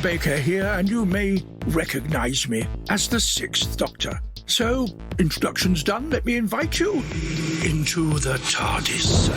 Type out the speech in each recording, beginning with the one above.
Baker here, and you may recognise me as the Sixth Doctor. So, introductions done, let me invite you into the TARDIS.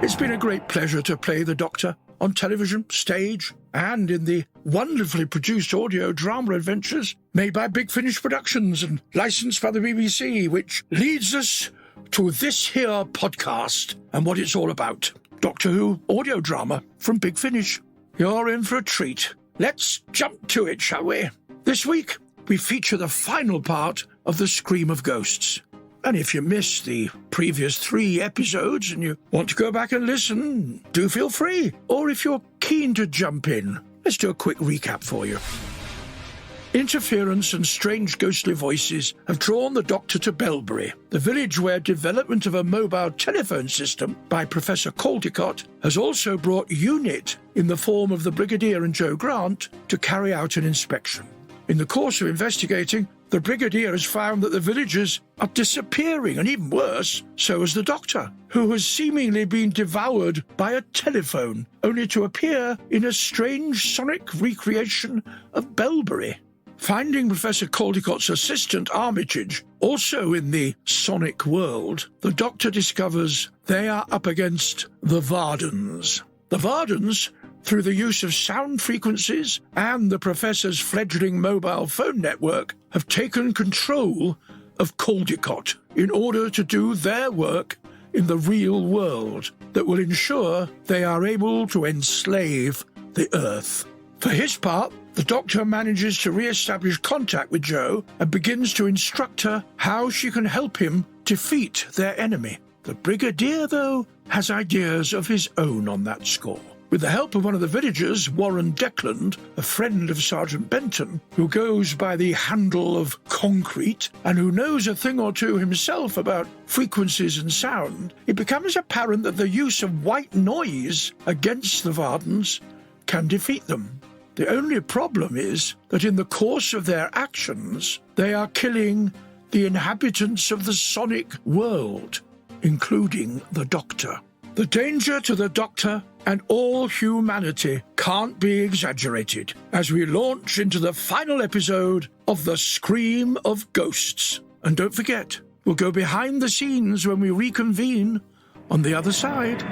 It's been a great pleasure to play the Doctor on television, stage, and in the wonderfully produced audio drama adventures made by Big Finish Productions and licensed by the BBC, which leads us to this here podcast and what it's all about. Doctor Who audio drama from Big Finish. You're in for a treat. Let's jump to it, shall we? This week, we feature the final part of The Scream of Ghosts. And if you missed the previous 3 episodes and you want to go back and listen, do feel free. Or if you're keen to jump in, let's do a quick recap for you. Interference and strange ghostly voices have drawn the Doctor to Belbury, the village where development of a mobile telephone system by Professor Caldecott has also brought UNIT in the form of the Brigadier and Joe Grant to carry out an inspection. In the course of investigating, the Brigadier has found that the villagers are disappearing, and even worse, so has the Doctor, who has seemingly been devoured by a telephone, only to appear in a strange sonic recreation of Belbury. Finding Professor Caldecott's assistant Armitage also in the sonic world, the Doctor discovers they are up against the Vardens. The Vardens, through the use of sound frequencies and the Professor's fledgling mobile phone network, have taken control of Caldecott in order to do their work in the real world that will ensure they are able to enslave the Earth. For his part, the Doctor manages to re-establish contact with Jo and begins to instruct her how she can help him defeat their enemy. The Brigadier, though, has ideas of his own on that score. With the help of one of the villagers, Warren Decland, a friend of Sergeant Benton, who goes by the handle of Concrete and who knows a thing or two himself about frequencies and sound, it becomes apparent that the use of white noise against the Vardens can defeat them. The only problem is that in the course of their actions, they are killing the inhabitants of the sonic world, including the Doctor. The danger to the Doctor and all humanity can't be exaggerated as we launch into the final episode of The Scream of Ghosts. And don't forget, we'll go behind the scenes when we reconvene on the other side.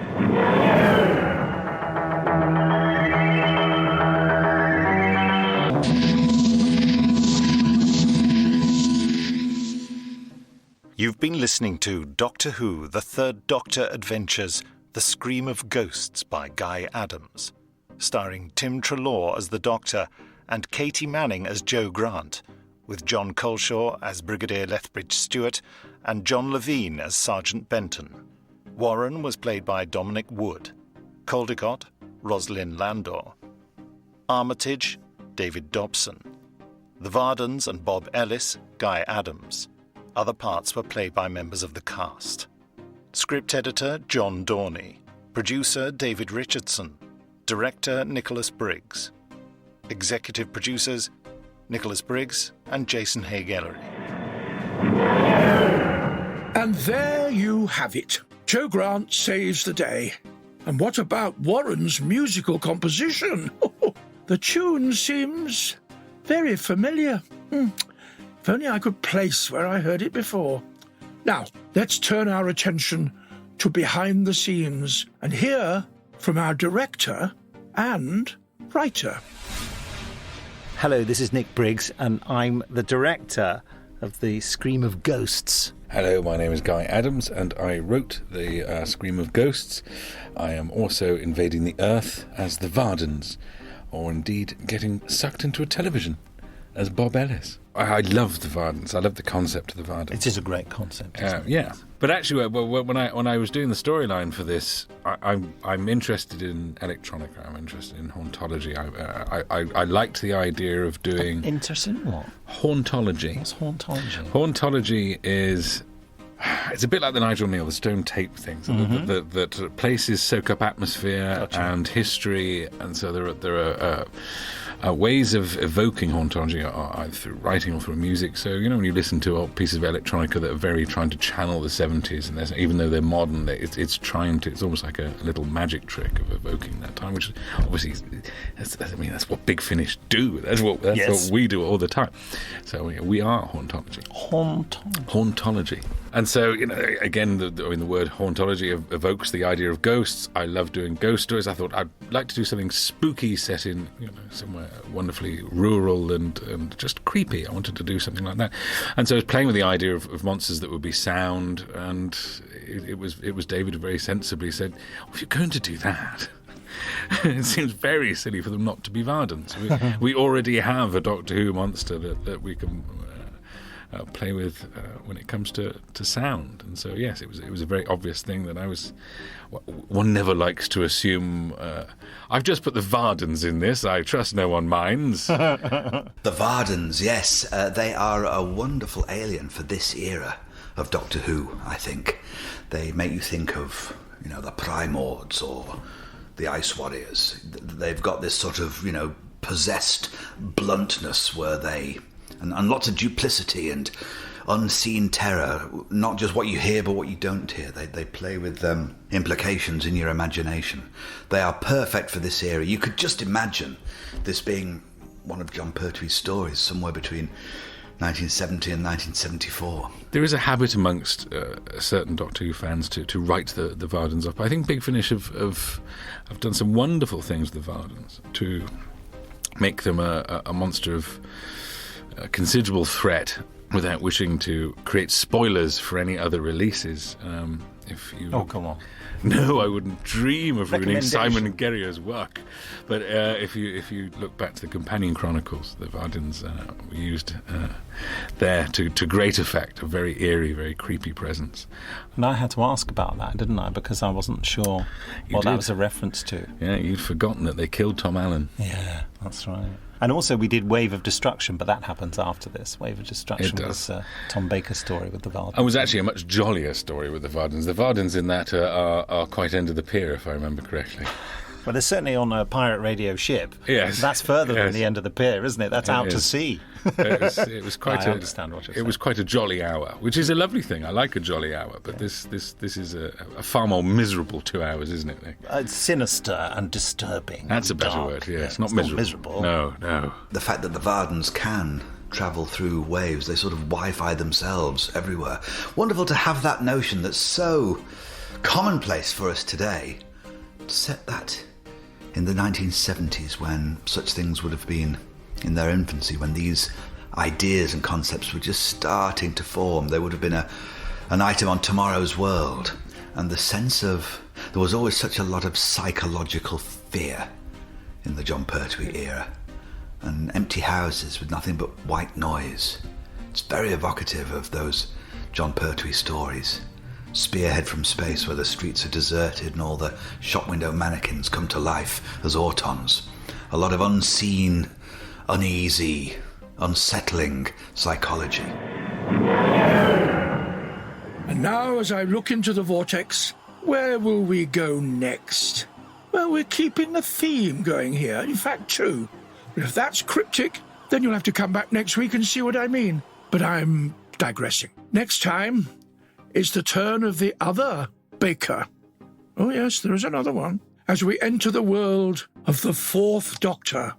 You've been listening to Doctor Who, The Third Doctor Adventures, The Scream of Ghosts by Guy Adams, starring Tim Treloar as the Doctor and Katie Manning as Jo Grant, with John Colshaw as Brigadier Lethbridge-Stewart and John Levine as Sergeant Benton. Warren was played by Dominic Wood, Caldecott, Rosalind Landor, Armitage, David Dobson, the Vardens and Bob Ellis, Guy Adams. Other parts were played by members of the cast. Script editor, John Dorney. Producer, David Richardson. Director, Nicholas Briggs. Executive producers, Nicholas Briggs and Jason Haig-Ellery. And there you have it. Jo Grant saves the day. And what about Warren's musical composition? The tune seems very familiar. If only I could place where I heard it before. Now, let's turn our attention to behind the scenes and hear from our director and writer. Hello, this is Nick Briggs, and I'm the director of The Scream of Ghosts. Hello, my name is Guy Adams, and I wrote The Scream of Ghosts. I am also invading the Earth as the Vardens, or indeed getting sucked into a television as Bob Ellis. I love the Vardens. I love the concept of the Vardens. It is a great concept. Yeah, but actually, when I was doing the storyline for this, I'm interested in electronica. I'm interested in hauntology. I liked the idea of doing Interesting what? hauntology. What's hauntology? Hauntology is It's a bit like the Nigel Neal, the stone tape thing. So that places soak up atmosphere and history, and so there are ways of evoking hauntology, either through writing or through music. So, when you listen to old pieces of electronica that are very trying to channel the 70s, and even though they're modern, it's almost like a little magic trick of evoking that time, which obviously, that's what Big Finish do. That's what we do all the time. So we are hauntology. Hauntology. And so, again, the word hauntology evokes the idea of ghosts. I love doing ghost stories. I thought I'd like to do something spooky set in, somewhere wonderfully rural and just creepy. I wanted to do something like that. And so I was playing with the idea of monsters that would be sound, and it was David who very sensibly said, if you're going to do that, it seems very silly for them not to be Vardens. We already have a Doctor Who monster that we can play with when it comes to sound. And so, yes, it was a very obvious thing that one never likes to assume, I've just put the Vardens in this, I trust no one minds. The Vardens, yes, they are a wonderful alien for this era of Doctor Who, I think. They make you think of, the Primords or the Ice Warriors. They've got this sort of, possessed bluntness where they... And lots of duplicity and unseen terror, not just what you hear but what you don't hear. They play with implications in your imagination. They are perfect for this era. You could just imagine this being one of Jon Pertwee's stories somewhere between 1970 and 1974. There is a habit amongst certain Doctor Who fans to write the Vardens up. I think Big Finish have done some wonderful things with the Vardens to make them a monster of a considerable threat without wishing to create spoilers for any other releases. Come on. No, I wouldn't dream of ruining Simon Guerrier's work. But if you look back to the Companion Chronicles, the Vardens were used there to great effect, a very eerie, very creepy presence. And I had to ask about that, didn't I? Because I wasn't sure what that was a reference to. Yeah, you'd forgotten that they killed Tom Allen. Yeah, that's right. And also we did Wave of Destruction, but that happens after this. Wave of Destruction was Tom Baker's story with the Vardens. It was actually a much jollier story with the Vardens. The Vardens in that are quite end of the pier, if I remember correctly. Well, they're certainly on a pirate radio ship. Yes. That's further than the end of the pier, isn't it? That's out to sea. It was quite I understand what you're saying. It was quite a jolly hour, which is a lovely thing. I like a jolly hour, but this is a far more miserable 2 hours, isn't it, Nick? It's sinister and disturbing. That's a better dark. word, yeah. It's not miserable. No. The fact that the Vardens can travel through waves, they sort of Wi-Fi themselves everywhere. Wonderful to have that notion that's so commonplace for us today, to set that in the 1970s when such things would have been in their infancy, when these ideas and concepts were just starting to form. There would have been an item on Tomorrow's World, and the sense of... There was always such a lot of psychological fear in the Jon Pertwee era, and empty houses with nothing but white noise. It's very evocative of those Jon Pertwee stories. Spearhead from Space, where the streets are deserted and all the shop window mannequins come to life as autons. A lot of unseen, uneasy, unsettling psychology. And now, as I look into the vortex, where will we go next? Well, we're keeping the theme going here. In fact, two. But if that's cryptic, then you'll have to come back next week and see what I mean. But I'm digressing. Next time, it's the turn of the other Baker. Oh yes, there is another one. As we enter the world of the Fourth Doctor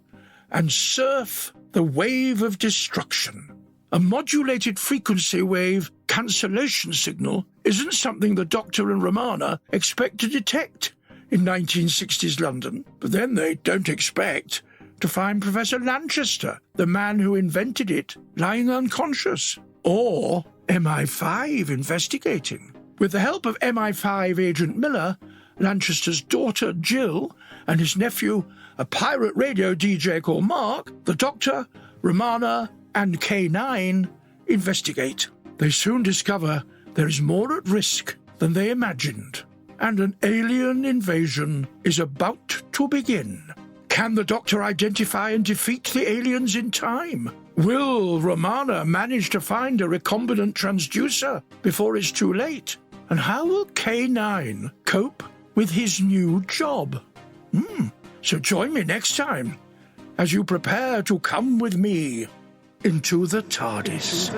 and surf the wave of destruction. A modulated frequency wave cancellation signal isn't something the Doctor and Romana expect to detect in 1960s London. But then they don't expect to find Professor Lanchester, the man who invented it, lying unconscious. Or MI5 investigating. With the help of MI5 agent Miller, Lanchester's daughter Jill, and his nephew, a pirate radio DJ called Mark, the Doctor, Romana, and K9 investigate. They soon discover there is more at risk than they imagined, and an alien invasion is about to begin. Can the Doctor identify and defeat the aliens in time? Will Romana manage to find a recombinant transducer before it's too late? And how will K9 cope with his new job? So join me next time as you prepare to come with me into the TARDIS.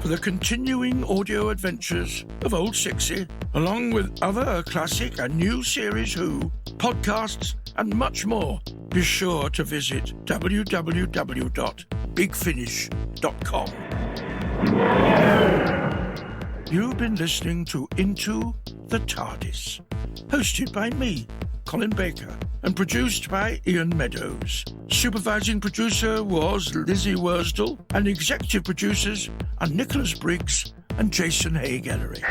For the continuing audio adventures of Old Sixie, along with other classic and new series Who, podcasts, and much more, be sure to visit www.bigfinish.com. You've been listening to Into the TARDIS, hosted by me, Colin Baker, and produced by Ian Meadows. Supervising producer was Lizzie Worsdell, and executive producers are Nicholas Briggs and Jason Haig-Ellery.